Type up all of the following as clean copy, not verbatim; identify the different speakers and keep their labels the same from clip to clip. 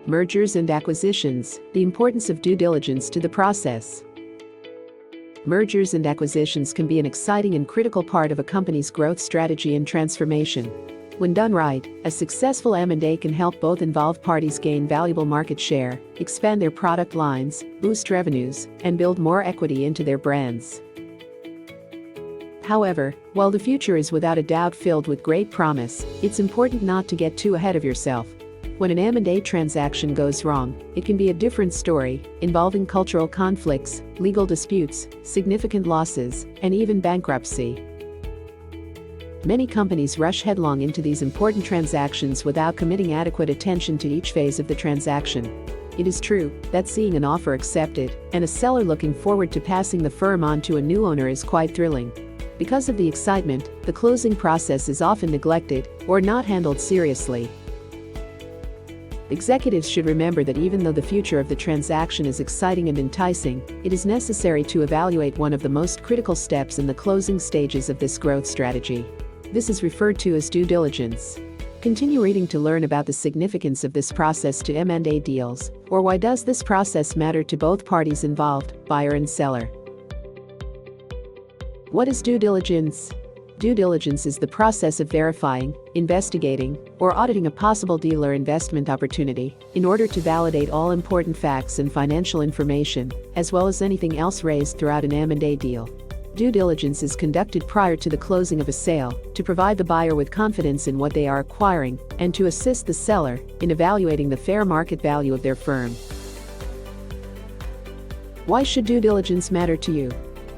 Speaker 1: Mergers and acquisitions, the importance of due diligence to the process. Mergers and acquisitions can be an exciting and critical part of a company's growth strategy and transformation. When done right, a successful M&A can help both involved parties gain valuable market share, expand their product lines, boost revenues, and build more equity into their brands. However, while the future is without a doubt filled with great promise, it's important not to get too ahead of yourself. When an M&A transaction goes wrong, it can be a different story, involving cultural conflicts, legal disputes, significant losses, and even bankruptcy. Many companies rush headlong into these important transactions without committing adequate attention to each phase of the transaction. It is true that seeing an offer accepted and a seller looking forward to passing the firm on to a new owner is quite thrilling. Because of the excitement, the closing process is often neglected or not handled seriously. Executives should remember that even though the future of the transaction is exciting and enticing, it is necessary to evaluate one of the most critical steps in the closing stages of this growth strategy. This is referred to as due diligence. Continue reading to learn about the significance of this process to M&A deals, or why does this process matter to both parties involved, buyer and seller. What is due diligence? Due diligence is the process of verifying, investigating, or auditing a possible deal or investment opportunity in order to validate all important facts and financial information, as well as anything else raised throughout an M&A deal. Due diligence is conducted prior to the closing of a sale to provide the buyer with confidence in what they are acquiring and to assist the seller in evaluating the fair market value of their firm. Why should due diligence matter to you?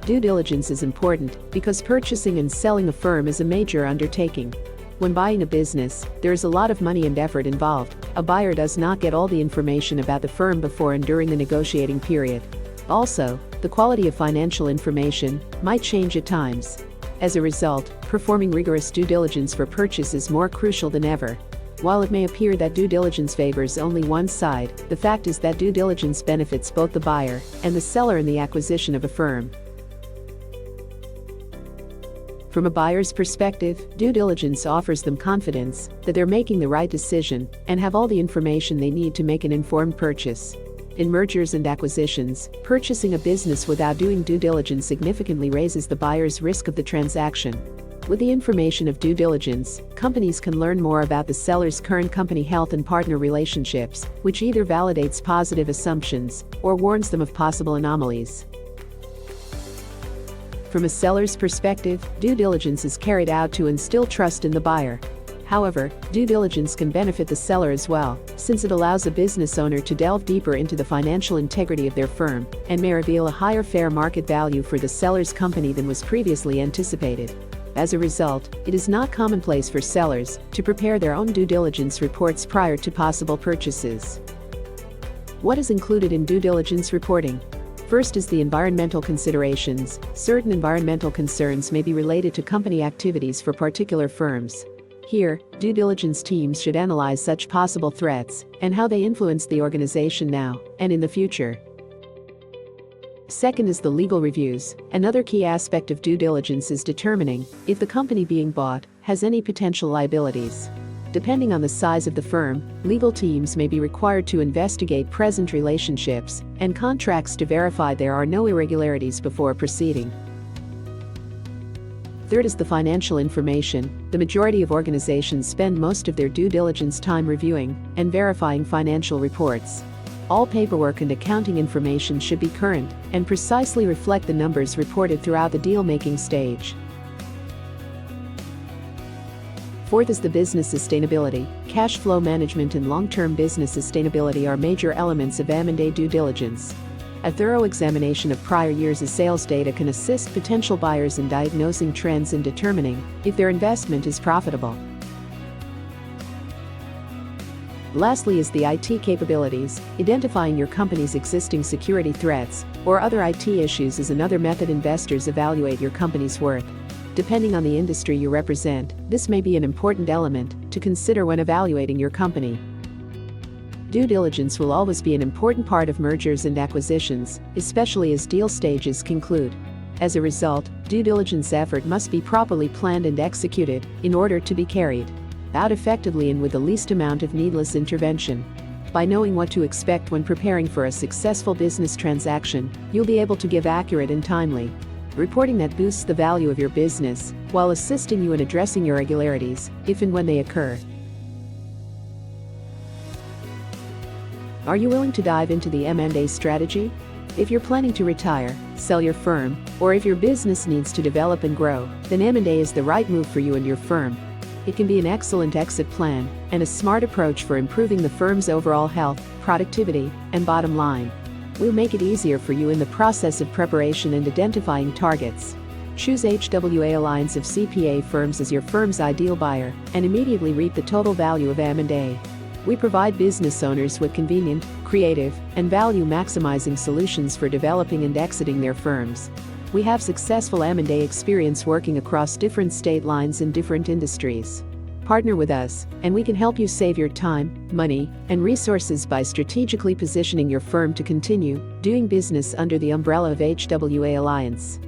Speaker 1: Due diligence is important because purchasing and selling a firm is a major undertaking. When buying a business, there is a lot of money and effort involved. A buyer does not get all the information about the firm before and during the negotiating period. Also, the quality of financial information might change at times. As a result, performing rigorous due diligence for purchase is more crucial than ever. While it may appear that due diligence favors only one side, the fact is that due diligence benefits both the buyer and the seller in the acquisition of a firm. From a buyer's perspective, due diligence offers them confidence that they're making the right decision and have all the information they need to make an informed purchase. In mergers and acquisitions, purchasing a business without doing due diligence significantly raises the buyer's risk of the transaction. With the information of due diligence, companies can learn more about the seller's current company health and partner relationships, which either validates positive assumptions or warns them of possible anomalies. From a seller's perspective, due diligence is carried out to instill trust in the buyer. However, due diligence can benefit the seller as well, since it allows a business owner to delve deeper into the financial integrity of their firm and may reveal a higher fair market value for the seller's company than was previously anticipated. As a result, it is not commonplace for sellers to prepare their own due diligence reports prior to possible purchases. What is included in due diligence reporting? First is the environmental considerations. Certain environmental concerns may be related to company activities for particular firms. Here, due diligence teams should analyze such possible threats and how they influence the organization now and in the future. Second is the legal reviews. Another key aspect of due diligence is determining if the company being bought has any potential liabilities. Depending on the size of the firm, legal teams may be required to investigate present relationships and contracts to verify there are no irregularities before proceeding. Third is the financial information. The majority of organizations spend most of their due diligence time reviewing and verifying financial reports. All paperwork and accounting information should be current and precisely reflect the numbers reported throughout the deal-making stage. Fourth is the business sustainability. Cash flow management and long-term business sustainability are major elements of M&A due diligence. A thorough examination of prior years' sales data can assist potential buyers in diagnosing trends and determining if their investment is profitable. Lastly is the IT capabilities. Identifying your company's existing security threats or other IT issues is another method investors evaluate your company's worth. Depending on the industry you represent, this may be an important element to consider when evaluating your company. Due diligence will always be an important part of mergers and acquisitions, especially as deal stages conclude. As a result, due diligence effort must be properly planned and executed in order to be carried out effectively and with the least amount of needless intervention. By knowing what to expect when preparing for a successful business transaction, you'll be able to give accurate and timely reporting that boosts the value of your business, while assisting you in addressing irregularities, if and when they occur. Are you willing to dive into the M&A strategy? If you're planning to retire, sell your firm, or if your business needs to develop and grow, then M&A is the right move for you and your firm. It can be an excellent exit plan and a smart approach for improving the firm's overall health, productivity, and bottom line. We'll make it easier for you in the process of preparation and identifying targets. Choose HWA Alliance of CPA firms as your firm's ideal buyer and immediately reap the total value of M&A. We provide business owners with convenient, creative, and value-maximizing solutions for developing and exiting their firms. We have successful M&A experience working across different state lines in different industries. Partner with us, and we can help you save your time, money, and resources by strategically positioning your firm to continue doing business under the umbrella of HWA Alliance.